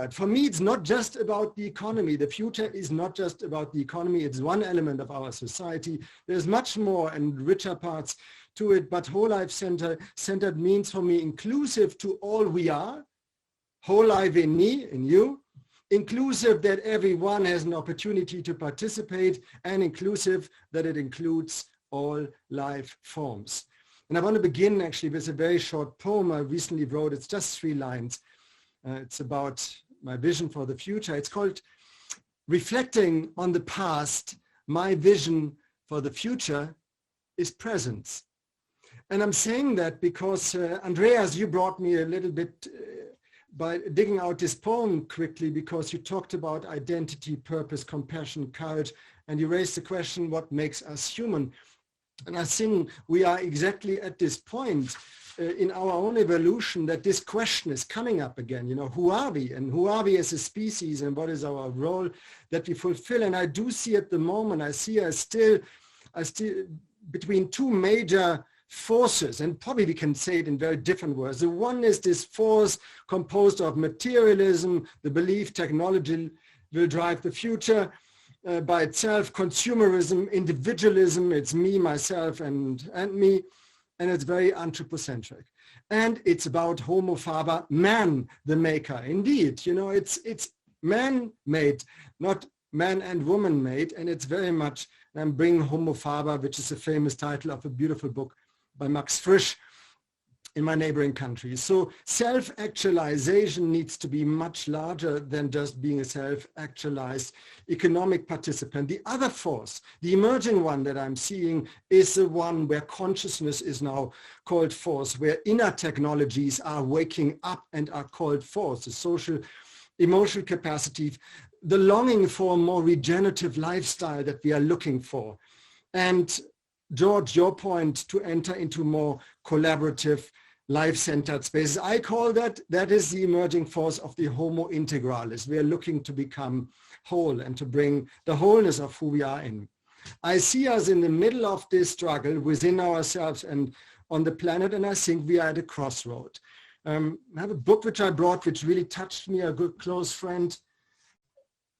Nachhaltigkeit. For me, it's not just about the economy. The future is not just about the economy. It's one element of our society. There's much more and richer parts to it, but whole life centered means for me inclusive to all we are, whole life in me, in you, inclusive that everyone has an opportunity to participate, and inclusive that it includes all life forms. And I want to begin actually with a very short poem I recently wrote. It's just 3 lines. It's about my vision for the future. It's called Reflecting on the Past. My vision for the future is presence. And I'm saying that because, Andreas, you brought me a little bit by digging out this poem quickly, because you talked about identity, purpose, compassion, courage, and you raised the question, what makes us human? And I think we are exactly at this point in our own evolution that this question is coming up again. You know, who are we? And who are we as a species? And what is our role that we fulfill? And I do see at the moment, I see us still between 2 major forces, and probably we can say it in very different words. The one is this force composed of materialism, the belief technology will drive the future by itself, consumerism, individualism, it's me, myself, and me, and it's very anthropocentric. And it's about homo faber, man, the maker. Indeed, you know, it's man-made, not man and woman made, and it's very much, I'm bringing homo faber, which is a famous title of a beautiful book by Max Frisch, in my neighboring countries. So self-actualization needs to be much larger than just being a self-actualized economic participant. The other force, the emerging one that I'm seeing, is the one where consciousness is now called force, where inner technologies are waking up and are called force, the social, emotional capacity, the longing for a more regenerative lifestyle that we are looking for. And George, your point, to enter into more collaborative, life-centered spaces. I call that is the emerging force of the homo integralis. We are looking to become whole and to bring the wholeness of who we are in. I see us in the middle of this struggle within ourselves and on the planet, and I think we are at a crossroad. I have a book which I brought, which really touched me, a good close friend,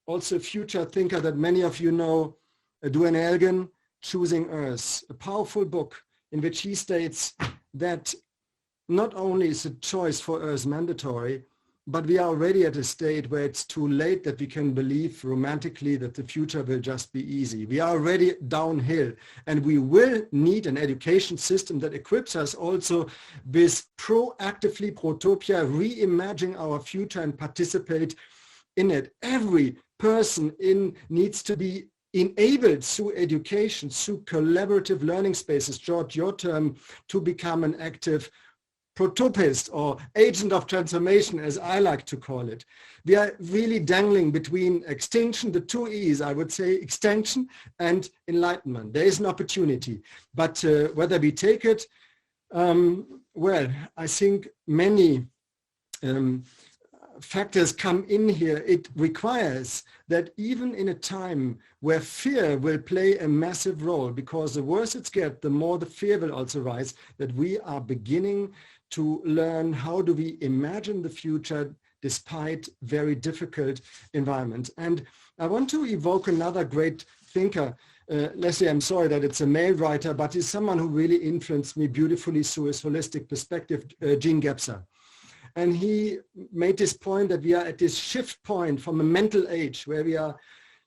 also a future thinker that many of you know, Duane Elgin, Choosing Earth, a powerful book in which he states that not only is a choice for Earth mandatory, but we are already at a state where it's too late that we can believe romantically that the future will just be easy. We are already downhill, and we will need an education system that equips us also with proactively Protopia, reimagining our future and participate in it. Every person needs to be enabled through education, through collaborative learning spaces, George, your term, to become an active protopist or agent of transformation, as I like to call it. We are really dangling between extinction, the 2 E's, I would say, extinction and enlightenment. There is an opportunity, but whether we take it, well, I think many factors come in here. It requires that even in a time where fear will play a massive role, because the worse it gets, the more the fear will also rise, that we are beginning to learn how do we imagine the future despite very difficult environments. And I want to evoke another great thinker. Leslie, I'm sorry that it's a male writer, but he's someone who really influenced me beautifully through his holistic perspective, Gene Gebser. And he made this point that we are at this shift point from a mental age where we are,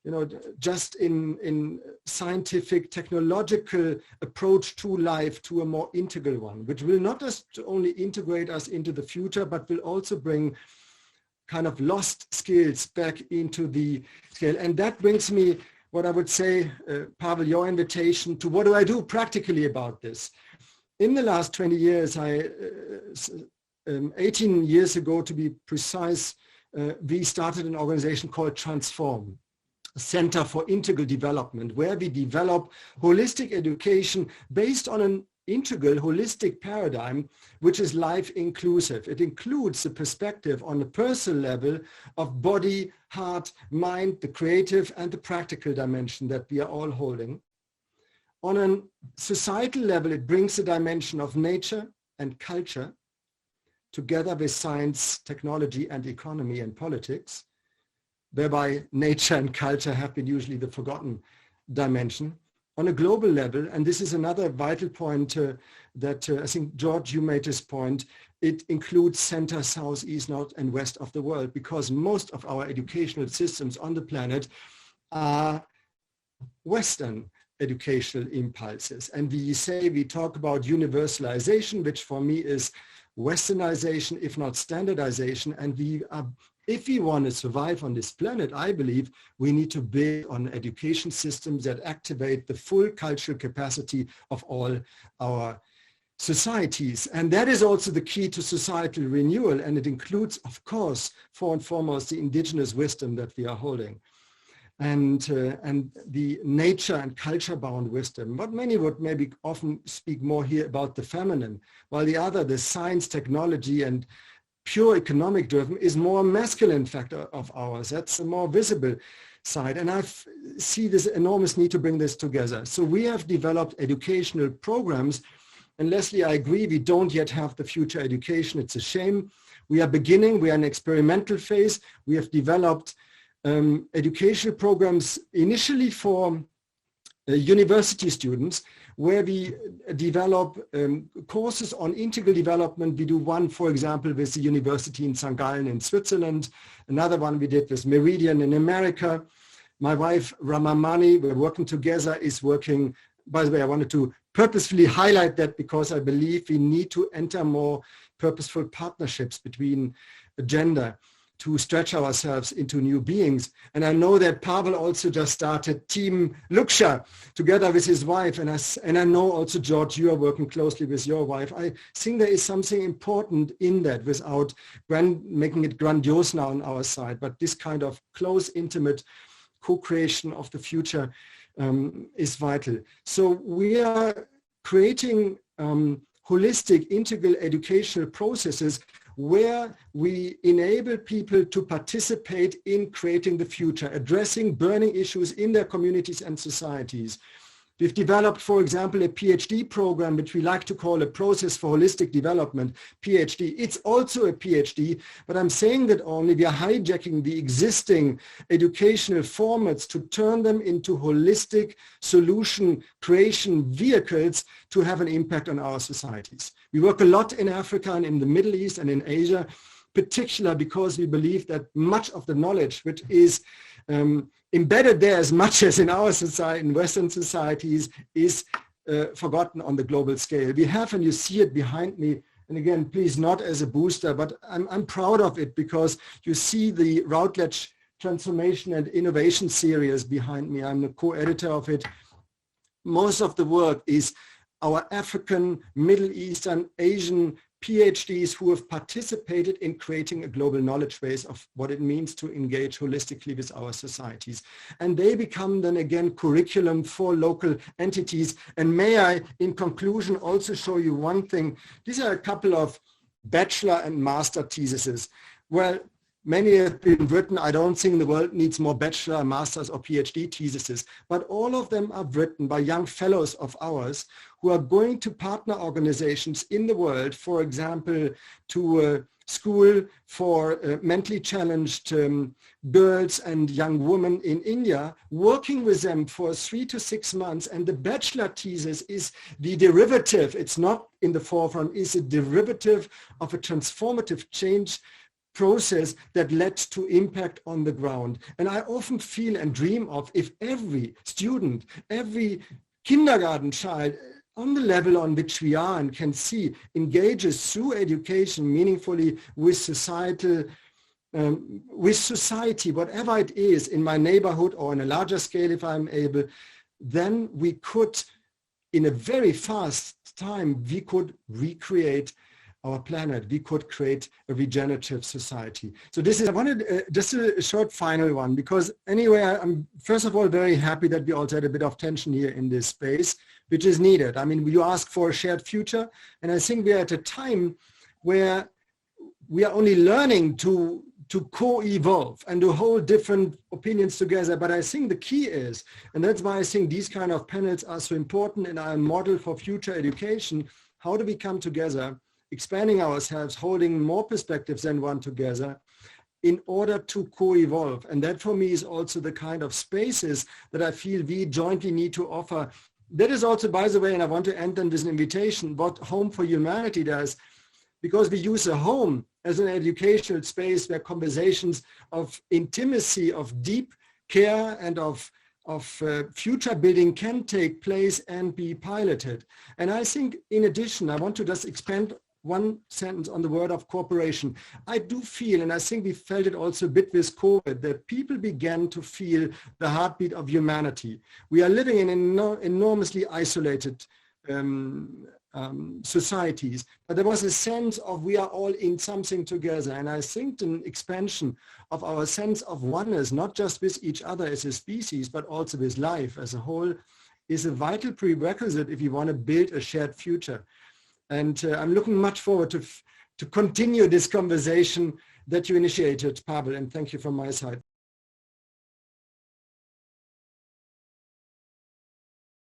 you know, just in scientific, technological approach to life to a more integral one, which will not just only integrate us into the future, but will also bring kind of lost skills back into the scale. And that brings me, what I would say, Pavel, your invitation to what do I do practically about this? In the last 20 years, 18 years ago to be precise, we started an organization called Transform, a Center for Integral Development, where we develop holistic education based on an integral holistic paradigm, which is life inclusive. It includes the perspective on the personal level of body, heart, mind, the creative and the practical dimension that we are all holding. On a societal level, it brings the dimension of nature and culture together with science, technology, and economy and politics, whereby nature and culture have been usually the forgotten dimension, on a global level. And this is another vital point that I think, George, you made this point. It includes center, south, east, north, and west of the world, because most of our educational systems on the planet are Western educational impulses. And we talk about universalization, which for me is Westernization, if not standardization. And if we want to survive on this planet, I believe we need to build on education systems that activate the full cultural capacity of all our societies. And that is also the key to societal renewal. And it includes, of course, and foremost, the indigenous wisdom that we are holding. And the nature and culture-bound wisdom. But many would maybe often speak more here about the feminine, while the other, the science, technology, and pure economic driven, is more masculine factor of ours. That's a more visible side. And I see this enormous need to bring this together. So we have developed educational programs. And Leslie, I agree, we don't yet have the future education. It's a shame. We are beginning, we are in experimental phase. We have developed educational programs initially for university students, where we develop courses on integral development. We do one, for example, with the university in St. Gallen in Switzerland. Another one we did with Meridian in America. My wife, Ramamani, we're working together, is working, by the way, I wanted to purposefully highlight that because I believe we need to enter more purposeful partnerships between gender to stretch ourselves into new beings. And I know that Pavel also just started Team Luksha together with his wife. And I know also, George, you are working closely with your wife. I think there is something important in that without making it grandiose now on our side. But this kind of close, intimate co-creation of the future is vital. So we are creating holistic, integral educational processes where we enable people to participate in creating the future, addressing burning issues in their communities and societies. We've developed, for example, a PhD program, which we like to call a process for holistic development, PhD. It's also a PhD, but I'm saying that only we are hijacking the existing educational formats to turn them into holistic solution creation vehicles to have an impact on our societies. We work a lot in Africa and in the Middle East and in Asia, particularly because we believe that much of the knowledge which is embedded there as much as in our society, in Western societies, is forgotten on the global scale. We have, and you see it behind me, and again, please not as a booster, but I'm proud of it because you see the Routledge Transformation and Innovation series behind me. I'm the co-editor of it. Most of the work is our African, Middle Eastern, Asian PhDs who have participated in creating a global knowledge base of what it means to engage holistically with our societies. And they become then again curriculum for local entities. And may I, in conclusion, also show you one thing. These are a couple of bachelor and master theses. Well, many have been written. I don't think the world needs more bachelor, masters, or PhD theses, but all of them are written by young fellows of ours who are going to partner organizations in the world, for example, to school for mentally challenged girls and young women in India, working with them for 3 to 6 months. And the bachelor thesis is the derivative. It's not in the forefront, it's a derivative of a transformative change process that led to impact on the ground. And I often feel and dream of if every student, every kindergarten child on the level on which we are and can see engages through education meaningfully with society, whatever it is, in my neighborhood or on a larger scale if I'm able, then we could, in a very fast time, we could recreate our planet. We could create a regenerative society. So this is, I wanted just a short final one, because anyway, I'm first of all very happy that we also had a bit of tension here in this space, which is needed. I mean, you ask for a shared future, and I think we are at a time where we are only learning to co-evolve and to hold different opinions together. But I think the key is, and that's why I think these kind of panels are so important and are a model for future education, how do we come together expanding ourselves, holding more perspectives than one together in order to co-evolve. And that for me is also the kind of spaces that I feel we jointly need to offer. That is also, by the way, and I want to end on this invitation, what Home for Humanity does, because we use a home as an educational space where conversations of intimacy, of deep care and of future building can take place and be piloted. And I think in addition, I want to just expand one sentence on the word of cooperation. I do feel, and I think we felt it also a bit with COVID, that people began to feel the heartbeat of humanity. We are living in enormously isolated societies, but there was a sense of we are all in something together. And I think an expansion of our sense of oneness, not just with each other as a species, but also with life as a whole, is a vital prerequisite if you want to build a shared future. And I'm looking much forward to continue this conversation that you initiated, Pavel, and thank you from my side.